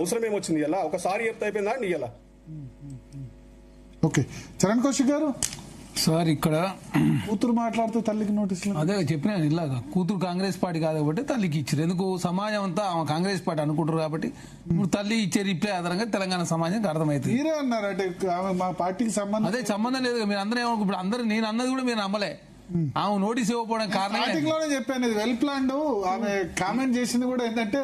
అవసరం ఏమొచ్చింది ఇలా ఒకసారి చెప్తే అయిపోయిందా అండి ఇలా. ఓకే, చరణ్ కౌశిక్ గారు సార్ ఇక్కడ కూతురు మాట్లాడుతూ తల్లికి నోటీసులు. అదే చెప్పినాను ఇలాగా, కూతురు కాంగ్రెస్ పార్టీ కాదు కాబట్టి తల్లికి ఇచ్చారు. ఎందుకు సమాజం అంతా ఆమె కాంగ్రెస్ పార్టీ అనుకుంటారు కాబట్టి ఇప్పుడు తల్లి ఇచ్చే రిప్లై ఆధారంగా తెలంగాణ సమాజానికి అర్థమవుతుంది. మీరే అన్నారు అంటే ఆమె మా పార్టీకి సంబంధం. అదే సంబంధం లేదు, మీరు అందరూ ఏమనుకో, ఇప్పుడు అందరూ నేను అన్నది కూడా మీరు నమ్మలే. ఆమె నోటీస్ ఇవ్వకపోవడం స్టార్టింగ్ లోనే చెప్పాను ఇది వెల్ ప్లాన్డ్. ఆమె కామెంట్ చేసింది కూడా ఏంటంటే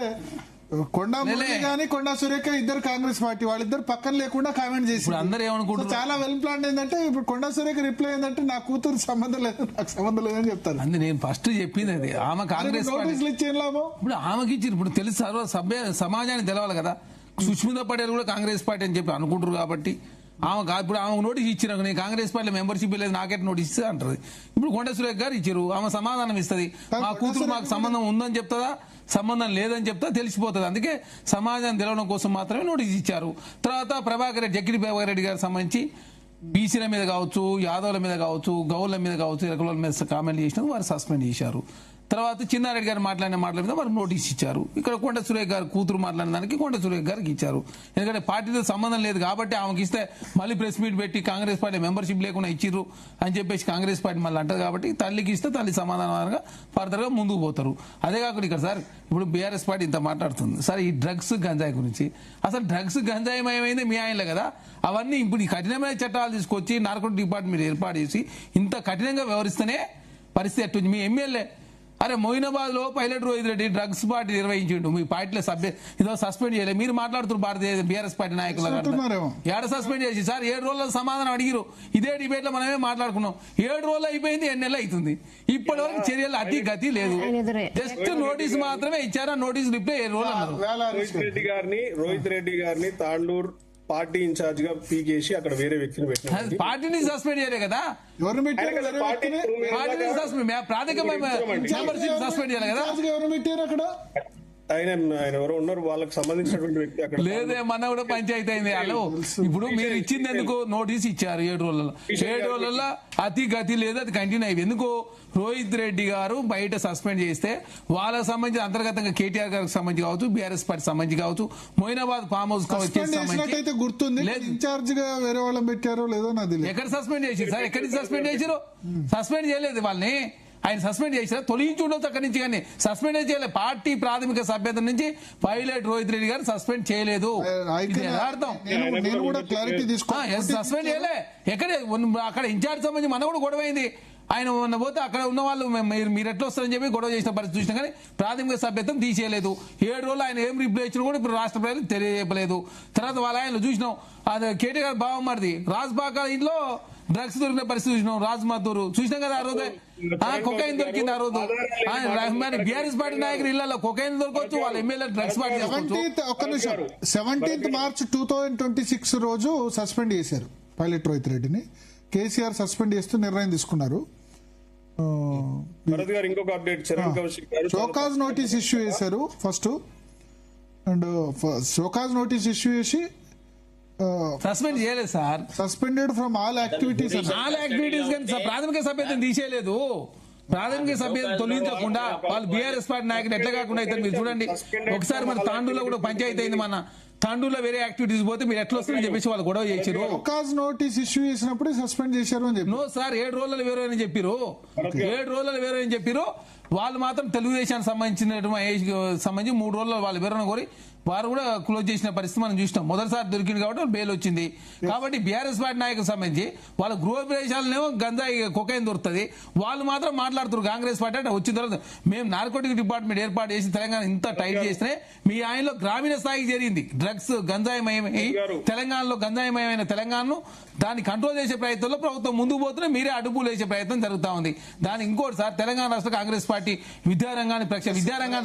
కొండా మురళి గాని కొండా సురేఖ ఇద్దరు కాంగ్రెస్ పార్టీ, వాళ్ళిద్దరు పక్కన లేకుండా కామెంట్ చేసి అందరూ ఏమనుకుంటారు చాలా వెల్ ప్లాన్ ఏంటంటే ఇప్పుడు కొండా సురేఖ రిప్లై ఏంటంటే నా కూతురు సంబంధం లేదు, నాకు సంబంధం లేదని చెప్తారు. అందు నేను ఫస్ట్ చెప్పింది అది. ఆమె కాంగ్రెస్ నోటీసులు ఇచ్చేం లాభం? ఇప్పుడు ఆమెకి ఇచ్చి ఇప్పుడు తెలుసు సమాజానికి తెలవాలి కదా. సుష్మితా పటేల్ కూడా కాంగ్రెస్ పార్టీ అని చెప్పి అనుకుంటారు కాబట్టి ఆమె ఇప్పుడు ఆమె నోటీస్ ఇచ్చినాక నేను కాంగ్రెస్ పార్టీ మెంబర్షిప్ లేదు నాకెట్ నోటీస్ ఇస్తే అంటారు. ఇప్పుడు కొండ సురేఖ గారు ఇచ్చారు, ఆమె సమాధానం ఇస్తుంది. మా కూతురు మాకు సంబంధం ఉందని చెప్తుందా సంబంధం లేదని చెప్తా తెలిసిపోతుంది. అందుకే సమాజాన్ని తెలవడం కోసం మాత్రమే నోటీస్ ఇచ్చారు. తర్వాత ప్రభాకర్ రెడ్డి, జక్కిడి ప్రభాకర్ రెడ్డి గారికి సంబంధించి బీసీల మీద కావచ్చు, యాదవుల మీద కావచ్చు, గౌళ్ళ మీద కావచ్చు, ఎరకుల మీద కామెంట్ చేసినందుకు వారు సస్పెండ్ చేశారు. తర్వాత చిన్నారెడ్డి గారు మాట్లాడిన మాటల మీద వారు నోటీస్ ఇచ్చారు. ఇక్కడ కొండ సురేఖ గారు కూతురు మాట్లాడిన దానికి కొండ సురేఖ గారికి ఇచ్చారు. ఎందుకంటే పార్టీతో సంబంధం లేదు కాబట్టి ఆమెకి ఇస్తే మళ్ళీ ప్రెస్ మీట్ పెట్టి కాంగ్రెస్ పార్టీ మెంబర్షిప్ లేకుండా ఇచ్చిర్రు అని చెప్పేసి కాంగ్రెస్ పార్టీ మళ్ళీ అంటారు కాబట్టి తల్లికి ఇస్తే తల్లి సమాధానంగా ఫర్దర్ గా ముందుకు పోతారు. అదే కాకుండా ఇక్కడ సార్ ఇప్పుడు బీఆర్ఎస్ పార్టీ ఇంత మాట్లాడుతుంది సార్ ఈ డ్రగ్స్ గంజాయి గురించి. అసలు డ్రగ్స్ గంజాయి మయమైంది మీ ఆయనలే కదా. అవన్నీ ఇప్పుడు ఈ కఠినమైన చట్టాలు తీసుకొచ్చి నార్కోటిక్ డిపార్ట్మెంట్ ఏర్పాటు చేసి ఇంత కఠినంగా వ్యవహరిస్తేనే పరిస్థితి ఎట్టుంది. మీ ఎమ్మెల్యే అరే మొయినాబాద్ లో pilot Rohit Reddy drugs party నిర్వహించిండు, మీ పార్టీలో ఇదో సస్పెండ్ చేయలేదు. మీరు మాట్లాడుతున్నారు భారతీయ బీఆర్ఎస్ పార్టీ నాయకులు ఏడ సస్పెండ్ చేసి సార్ 7 రోజుల సమాధానం అడిగిరు. ఇదే డిబేట్ లో మనమే మాట్లాడుకున్నాం. 7 రోజులు అయిపోయింది, 8 నెలలు అవుతుంది. ఇప్పటి వరకు చర్యలు అతి గతి లేదు. జస్ట్ నోటీస్ మాత్రమే ఇచ్చారా, నోటీస్ రిప్లై 7 రోజులు అన్నారు. రోహిత్ రెడ్డి గారిని తాండూరు పార్టీ ఇన్ఛార్జ్ గా పీకేసి అక్కడ వేరే వ్యక్తిని పెట్టిన పార్టీని సస్పెండ్ చేయలే కదా. పార్టీని సస్పెండ్ ప్రాథమికమైన మెంబర్షిప్ సస్పెండ్ చేయాలి కదా. ఎవరు పెట్టారు అక్కడ? ఆయన ఎవరో ఉన్నారు, వాళ్ళకి సంబంధించినటువంటి వ్యక్తి అక్కడ లేదే. మన కూడా పంచాయతీ అయింది. హలో ఇప్పుడు మీరు ఇచ్చింది ఎందుకు నోటీస్ ఇచ్చారు 7 రోజులలో. 7 రోజులలో అతి గతి లేదు, అది కంటిన్యూ అయ్యింది. ఎందుకు రోహిత్ రెడ్డి గారు బయట సస్పెండ్ చేస్తే వాళ్ళకి సంబంధించి అంతర్గతంగా కేటీఆర్ గారికి సంబంధించి కావచ్చు, బీఆర్ఎస్ పార్టీ సంబంధించి కావచ్చు, మొయినాబాద్ ఫామ్ హౌస్ అయితే గుర్తుంది. ఇన్ఛార్జ్ గా వేరే వాళ్ళని పెట్టారో లేదో నాది. ఎక్కడ సస్పెండ్ చేసి సార్, ఎక్కడి సస్పెండ్ చేసారు? సస్పెండ్ చేయలేదు వాళ్ళని. ఆయన సస్పెండ్ చేసినా తొలగించి ఉండొచ్చు అక్కడి నుంచి, కానీ సస్పెండ్ చేయలేదు. పార్టీ ప్రాథమిక సభ్యత నుంచి పైలట్ రోహిత్ రెడ్డి గారు సస్పెండ్ చేయలేదు. అర్థం సస్పెండ్ చేయలే. ఎక్కడ అక్కడ ఇన్ఛార్జ్ సంబంధించి మన కూడా గొడవ అయింది. ఆయన ఉన్న పోతే అక్కడ ఉన్న వాళ్ళు మీరు ఎట్లా వస్తారని చెప్పి గొడవ చేసిన పరిస్థితి చూసినా కానీ ప్రాథమిక సభ్యత్వం తీసేయలేదు. 7 రోజులు ఆయన ఏం రిప్లై ఇచ్చినా కూడా ఇప్పుడు రాష్ట్ర ప్రజలకు తెలియజేయలేదు. తర్వాత వాళ్ళ ఆయన చూసినాం, అది కేటీఆర్ బావమరిది రాజ్బాగా ఇంట్లో డ్రగ్స్ దొరికిన పరిస్థితి చూసినాం. రాజ్ మద్దూరు చూసినాం కదా. ఆ రోజే కొకైన్ దొరికింది. ఆ రోజు బీఆర్ఎస్ పార్టీ నాయకులు ఇళ్లలో కొకైన్ దొరకవచ్చు, వాళ్ళ ఎమ్మెల్యే డ్రగ్స్ పార్టీ. 17 మార్చ్ 2026 రోజు సస్పెండ్ చేశారు పైలట్ రోహిత్ రెడ్డిని. కేసీఆర్ సస్పెండ్ చేస్తూ నిర్ణయం తీసుకున్నారు. ఇంకొక అప్డేట్, షోకాజ్ నోటీస్ ఇష్యూ చేశారు first. And show cause notice issue చేసి సస్పెండ్ చేయలేదు sir. Suspended from all activities. ప్రాథమిక సభ్యత్వం తీసేయలేదు. ప్రాథమిక సభ్యత తొలగించకుండా వాళ్ళు బీఆర్ఎస్ పార్టీ నాయకులు ఎట్లా కాకుండా అయితే మీరు చూడండి. ఒకసారి మన తాండూరులో కూడా పంచాయతీ అయింది. మన తాండూరులో వేరే యాక్టివిటీస్ పోతే మీరు ఎట్లా వస్తారని చెప్పేసి వాళ్ళు గొడవ చేశారు. నోటీస్ ఇష్యూ చేసినప్పుడు సస్పెండ్ చేశారు అని చెప్పి. నో సార్, 7 రోజులు వేరే అని చెప్పారు. 7 రోజులు వేరే అని చెప్పారు. వాళ్ళు మాత్రం తెలుగుదేశానికి సంబంధించి 3 రోజులు వాళ్ళు వివరణ కోరి వారు కూడా క్లోజ్ చేసిన పరిస్థితి మనం చూసినాం. మొదటిసారి దొరికింది కాబట్టి బెయిల్ వచ్చింది. కాబట్టి బీఆర్ఎస్ పార్టీ నాయకులకు సంబంధించి వాళ్ళ గృహ ప్రదేశాలనేమో గంజాయి కొకైన్ దొరుకుతుంది. వాళ్ళు మాత్రం మాట్లాడుతారు కాంగ్రెస్ పార్టీ అంటే వచ్చిన తర్వాత మేము నార్కోటిక్ డిపార్ట్మెంట్ ఏర్పాటు చేసి తెలంగాణ ఇంత టైట్ చేస్తే మీ ఆయనలో గ్రామీణ స్థాయికి జరిగింది. డ్రగ్స్ గంజాయిమయమై తెలంగాణలో గంజాయిమయమైన తెలంగాణను దాన్ని కంట్రోల్ చేసే ప్రయత్నంలో ప్రభుత్వం ముందుకు పోతున్నా మీరే అడుపులు వేసే ప్రయత్నం జరుగుతా ఉంది. దాని ఇంకోటి సార్, తెలంగాణ రాష్ట్ర కాంగ్రెస్ పార్టీ విద్యారంగానికి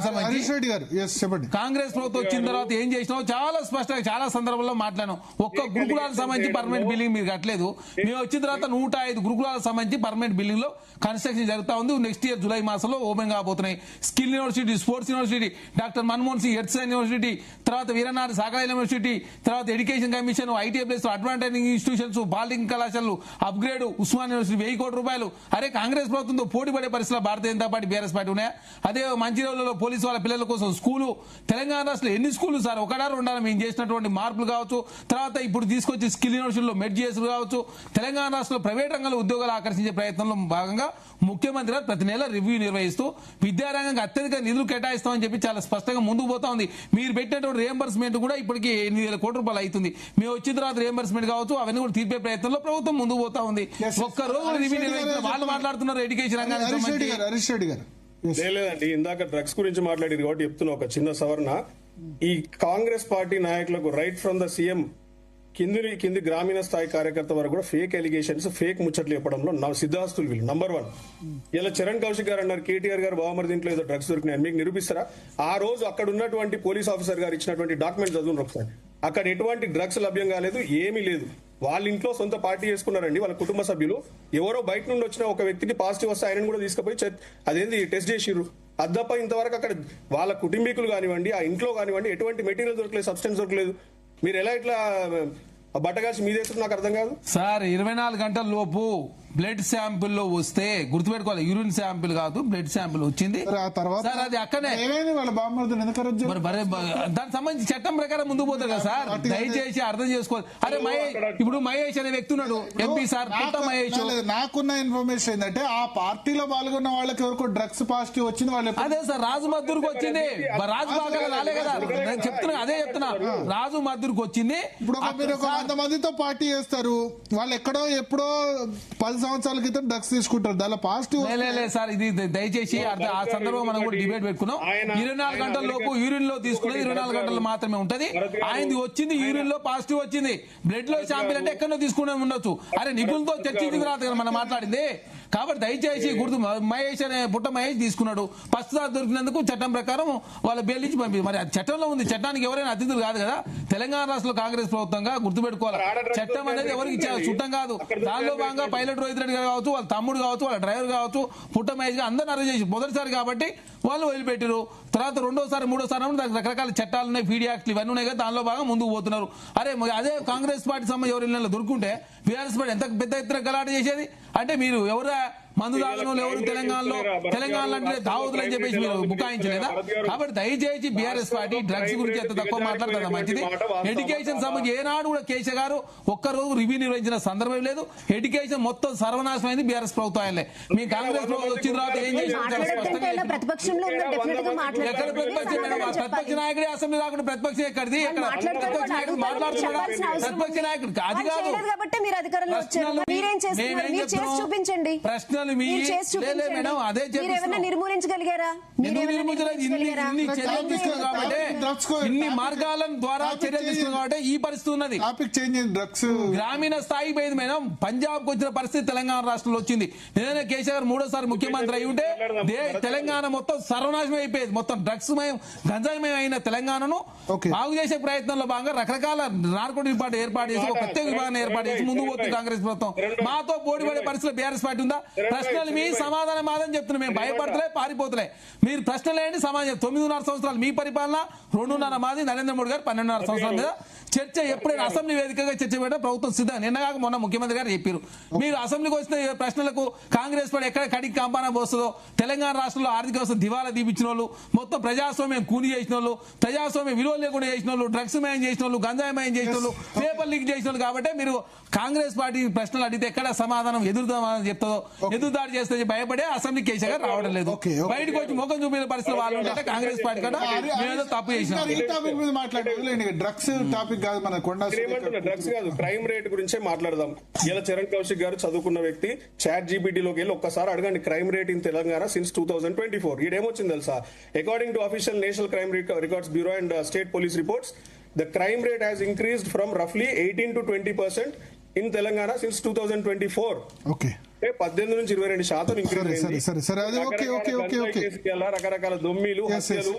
సంబంధించి కాంగ్రెస్ ప్రభుత్వం వచ్చిన తర్వాత ఏం చేసినావు చాలా స్పష్టంగా చాలా సందర్భాల్లో మాట్లాడాం. ఒక్క గురుకులాలకు సంబంధించి పర్మనెంట్ బిల్డింగ్ మీరు కట్టలేదు. మేము వచ్చిన తర్వాత 105 గురుకులాలకు సంబంధించి పర్మనెంట్ బిల్డింగ్ లో కన్స్ట్రక్షన్ జరుగుతా ఉంది. నెక్స్ట్ ఇయర్ జూలై మాసంలో ఓపెన్ కాబోతున్నాయి. Skill university, sports university, doctor Manmohan Singh earth science university, తర్వాత వీరనాథ్ సాగర్ యూనివర్సిటీ, తర్వాత education commission, ITI place, advantage institutions, polytechnic కళాశాలలు అప్గ్రేడ్, ఉస్మాన్ యూనివర్సిటీ 1000 కోట్ల రూపాయలు. అరే కాంగ్రెస్ ప్రభుత్వంతో పోటీ పడే పరిస్థితుల్లో Bharatiya Janata party BRS party ఉన్నాయా? అదే మంచిర్యాలలో పోలీసు వాళ్ళ పిల్లల కోసం స్కూలు. తెలంగాణ రాష్ట్రంలో ఎన్ని స్కూల్ సార్ ఒకటా రెండా మేము చేసినటువంటి మార్పులు కావచ్చు, తర్వాత ఇప్పుడు తీసుకొచ్చి స్కిల్ యూనివర్సిటీలో మెడ్ చేసులు కావచ్చు, తెలంగాణ రాష్ట్రంలో ప్రైవేట్ రంగంలో ఉద్యోగాలు ఆకర్షించే ప్రయత్నంలో భాగంగా ముఖ్యమంత్రి గారు ప్రతి నెల రివ్యూ నిర్వహిస్తూ విద్యారంగంగా అత్యధిక నిధులు కేటాయిస్తామని చెప్పి చాలా స్పష్టంగా ముందుకు పోతా ఉంది. మీరు పెట్టినటువంటి రియంబర్స్మెంట్ కూడా ఇప్పటికి 8,000 కోట్ల రూపాయలు అవుతుంది. మేము వచ్చిన తర్వాత రియంబర్స్మెంట్ కావచ్చు అవన్నీ కూడా తీర్పే ప్రయత్నంలో ప్రభుత్వం ముందుకు పోతా ఉంది. ఒక్క రోజు రివ్యూ నిర్వహించిన వాళ్ళు మాట్లాడుతున్నారు ఎడ్యుకేషన్ రంగానికి సంబంధించి. హరీష్ రెడ్డి గారు లేదండి, ఇందాక డ్రగ్స్ గురించి మాట్లాడేది కాబట్టి చెప్తున్నా ఒక చిన్న సవరణ. ఈ కాంగ్రెస్ పార్టీ నాయకులకు రైట్ ఫ్రమ్ ద సీఎం కింది గ్రామీణ స్థాయి కార్యకర్త వరకు కూడా ఫేక్ ఎలిగేషన్స్, ఫేక్ ముచ్చట్లు చెప్పడంలో సిద్ధాస్తులు వీళ్ళు నంబర్ 1. ఇలా చరణ్ కౌశిక్ గారు అన్నారు కేటీఆర్ గారు బావమరి దీంట్లో ఏదో డ్రగ్స్ దొరికినాయి, మీకు నిరూపిస్తారా? ఆ రోజు అక్కడ ఉన్నటువంటి పోలీస్ ఆఫీసర్ గారు ఇచ్చినటువంటి డాక్యుమెంట్ చదువును ఒకసారి. అక్కడ ఎటువంటి డ్రగ్స్ లభ్యం కాలేదు, ఏమీ లేదు. వాళ్ళ ఇంట్లో సొంత పార్టీ చేసుకున్నారండి వాళ్ళ కుటుంబ సభ్యులు. ఎవరో బయట నుండి వచ్చిన ఒక వ్యక్తికి పాజిటివ్ వస్తే ఆయన కూడా తీసుకుపోయి అదేంది టెస్ట్ చేసిర్రు. అద్దప్ప ఇంతవరకు అక్కడ వాళ్ళ కుటుంబీకులు కానివ్వండి, ఆ ఇంట్లో కానివ్వండి ఎటువంటి మెటీరియల్ దొరకలేదు, సబ్స్టెన్స్ దొరకలేదు. మీరు ఎలా ఇట్లా బట్టగాల్సి మీదేస్తారు నాకు అర్థం కాదు సార్. 24 గంటల లోపు బ్లడ్ శాంపిల్ లో వస్తే గుర్తుపెట్టుకోవాలి, యూరిన్ శాంపిల్ కాదు బ్లడ్ శాంపిల్ వచ్చింది. ఆ తర్వాత సార్ అది అక్కడనే వాళ్ళ బామ్మర్దులు ఎందుకు అరెస్ట్ చేశారు? మరి దానికి సంబంధించి చట్టం ప్రకారం ముందుకు పోతారు కదా సార్. దయచేసి అర్థం చేసుకోవాలి. అరే ఇప్పుడు మహేష్ అనే వ్యక్తి ఉన్నాడు, ఎంపీ సార్ పుట్ట మహేష్. నాకున్న ఇన్ఫర్మేషన్ ఏంటంటే ఆ పార్టీలో పాల్గొన్న వాళ్ళకి ఎవరికో డ్రగ్స్ పాజిటివ్ వచ్చింది. వాళ్ళు అదే సార్ రాజు మద్దూరుకు వచ్చింది, రాజు బాగా రాలే కదా. నేను చెప్తున్నా, అదే చెప్తున్నా, రాజు మద్దూరుకు వచ్చింది. ఇప్పుడు మీరు ఒక 100 మందితో పార్టీ చేస్తారు, వాళ్ళు ఎక్కడో ఎప్పుడో 10 సంవత్సరాల క్రితం డ్రగ్స్ తీసుకుంటారు, దానిలో పాజిటివ్ సార్. ఇది దయచేసి ఆ సందర్భంలో మనం కూడా డిబేట్ పెట్టుకున్నాం. 24 గంటల లోపు యూరిన్ లో తీసుకునేది 24 గంటలు మాత్రమే ఉంటది. ఆయనది వచ్చింది యూరిన్ లో పాజిటివ్ వచ్చింది, బ్లడ్ లో శాంపిల్ అంటే ఎక్కడో తీసుకునే ఉండొచ్చు. అరే నిపుణులతో చర్చించిన తర్వాత కదా మనం మాట్లాడింది. కాబట్టి దయచేసి గుర్తు మహేష్ అనే పుట్ట మహేష్ తీసుకున్నాడు, ఫస్ట్ దొరికినందుకు చట్టం ప్రకారం వాళ్ళ బెయిల్ ఇచ్చి పంపి. మరి చట్టంలో ఉంది, చట్టానికి ఎవరైనా అతిథులు కాదు కదా. తెలంగాణ రాష్ట్రంలో కాంగ్రెస్ ప్రభుత్వంగా గుర్తుపెట్టుకోవాలి, చట్టం అనేది ఎవరికి చుట్టం కాదు. దానిలో భాగంగా పైలట్ రోహిత్ రెడ్డి గారు కావచ్చు, వాళ్ళ తమ్ముడు కావచ్చు, వాళ్ళ డ్రైవర్ కావచ్చు, పుట్ట మహేష్ గా అందరిని అరెస్ట్ చేసి మొదటిసారి కాబట్టి వాళ్ళు వదిలిపెట్టారు. తర్వాత రెండోసారి మూడోసారి దానికి రకరకాల చట్టాలు ఉన్నాయి, పీడీ యాక్ట్లు ఇవన్నీ ఉన్నాయి కదా, దానిలో భాగంగా ముందుకు పోతున్నారు. అరే అదే కాంగ్రెస్ పార్టీ సంబంధించి ఎవరి దొరుకుంటే బీఆర్ఎస్ పార్టీ ఎంత పెద్ద ఎత్తున గలాట చేసేది. అంటే మీరు ఎవరు మందు తాగను ఎవరు తెలంగాణలో అంటే దావతులు అని చెప్పేసి మీరు బుకాయించలేదా? కాబట్టి దయచేసి బీఆర్ఎస్ పార్టీ డ్రగ్స్ గురించి ఎంత తక్కువ మాట్లాడుతుందా మంచిది. ఎడ్యుకేషన్ సంబంధించి ఏనాడు కూడా కేసీఆర్ గారు ఒక్కరోజు రివ్యూ నిర్వహించిన సందర్భం లేదు. ఎడ్యుకేషన్ మొత్తం సర్వనాశనం అయింది బీఆర్ఎస్ ప్రభుత్వాలే. మీ కాంగ్రెస్ ప్రభుత్వం వచ్చిన తర్వాత ఏం చేసిన ఎక్కడ ప్రతిపక్షం మేడం? ప్రతిపక్ష నాయకుడి అసెంబ్లీ రాకుండా ప్రతిపక్షం ఎక్కడిది? ప్రతిపక్ష నాయకుడు మాట్లాడుతున్నాడా? ప్రతిపక్ష నాయకుడు అది కాదు. ప్రశ్నలు మేడం అదే నిర్మూలించగలిగారా? ఇన్ని మార్గాల ద్వారా చర్యలు తీసుకున్నాం కాబట్టి ఈ పరిస్థితి ఉన్నది. డ్రగ్స్ గ్రామీణ స్థాయికి పోయింది మేడం. పంజాబ్ కు వచ్చిన పరిస్థితి తెలంగాణ రాష్ట్రంలో వచ్చింది. నిజంగా కేసీఆర్ 3వ ముఖ్యమంత్రి అయి ఉంటే తెలంగాణ మొత్తం సర్వనాశనం అయిపోయేది. మొత్తం డ్రగ్స్ మయం గంజాయిమయం అయిన తెలంగాణను బాగు చేసే ప్రయత్నంలో భాగంగా రకరకాల నార్కోటిక్ విభాగం ఏర్పాటు చేసి ఒక ప్రత్యేక విభాగాన్ని ఏర్పాటు చేసి ముందుకు పోతుంది కాంగ్రెస్ ప్రభుత్వం. మాతో పోటీపడే పరిస్థితిలో బీఆర్ఎస్ పార్టీ ఉందా? ప్రశ్నలు మీ సమాధానం మాదని చెప్తున్నాం. మేము భయపడతలే, పారిపోతలే. మీరు ప్రశ్నలు ఏంటి, సమాధానం. 9.5 సంవత్సరాలు మీ పరిపాలన, 2.5 మాది నరేంద్ర మోడీ గారు 12.5 సంవత్సరాల మీద చర్చ. ఎప్పుడైనా అసెంబ్లీ వేదికగా చర్చ పెట్టడం ప్రభుత్వం సిద్ధం. నిన్నగాక మొన్న ముఖ్యమంత్రి గారు చెప్పారు. మీరు అసెంబ్లీకి వచ్చిన ప్రశ్నలకు కాంగ్రెస్ పార్టీ ఎక్కడ కడికి కంపాన పోస్తుందో, తెలంగాణ రాష్ట్రంలో ఆర్థిక వ్యవస్థ దివాలా దీపించిన వాళ్ళు, మొత్తం ప్రజాస్వామ్యం కూని చేసిన వాళ్ళు, ప్రజాస్వామ్య విలువలు లేకుండా చేసిన వాళ్ళు, డ్రగ్స్ మయం చేసిన వాళ్ళు, గంజాయి మయం చేసిన వాళ్ళు, పేపర్ లీక్ చేసిన వాళ్ళు. కాబట్టి మీరు కాంగ్రెస్ పార్టీ ప్రశ్నలు అడిగితే ఎక్కడ సమాధానం ఎదురుదామని చెప్తుందో, ఎదురుదాడి చేస్తే భయపడే అసెంబ్లీ కేసీఆర్ గారు రావడం లేదు. బయటకు వచ్చి ముఖం చూపిన పరిస్థితి వాళ్ళు ఉంటే కాంగ్రెస్ పార్టీ కూడా మేమేదో తప్పు చేసినాం. డ్రగ్స్ టాపిక్ కాదు, మన డ్రగ్స్ కాదు, క్రైమ్ రేట్ గురించే మాట్లాడదాం. ఇలా చరణ్ కౌశిక్ గారు చదువుకున్న వ్యక్తి, చాట్ జీపీటీలోకి వెళ్ళి ఒక్కసారి అడగండి crime rate in Telangana since 2024. ఈడేమొచ్చింది తెలుసా? According to official national crime records bureau and state police reports, the crime rate has increased from roughly 18 to 20% in Telangana since 2024. Okay. 18 నుంచి 22% ఇంక్రీజ్ అయింది. రకరకాల దొమ్మిలు, హత్యలు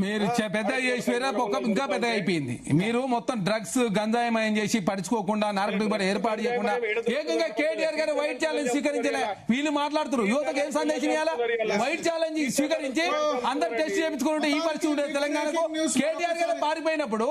మీరు పెద్ద చేసిపోయారా, ఇంకా పెద్ద అయిపోయింది. మీరు మొత్తం డ్రగ్స్ గంజాయమయం చేసి పడుచుకోకుండా నార్కోటిక్ ఏర్పాటు చేయకుండా ఏకంగా కేటీఆర్ గారు వైట్ ఛాలెంజ్ స్వీకరించలే. వీళ్ళు మాట్లాడుతున్నారు యువతకు ఏం సందేశం ఇవ్వాలా? వైట్ ఛాలెంజ్ స్వీకరించి అందరు టెస్ట్ చేయించుకుంటే ఈ పరిస్థితి ఉండేది తెలంగాణకు. కేటీఆర్ గారు పారిపోయినప్పుడు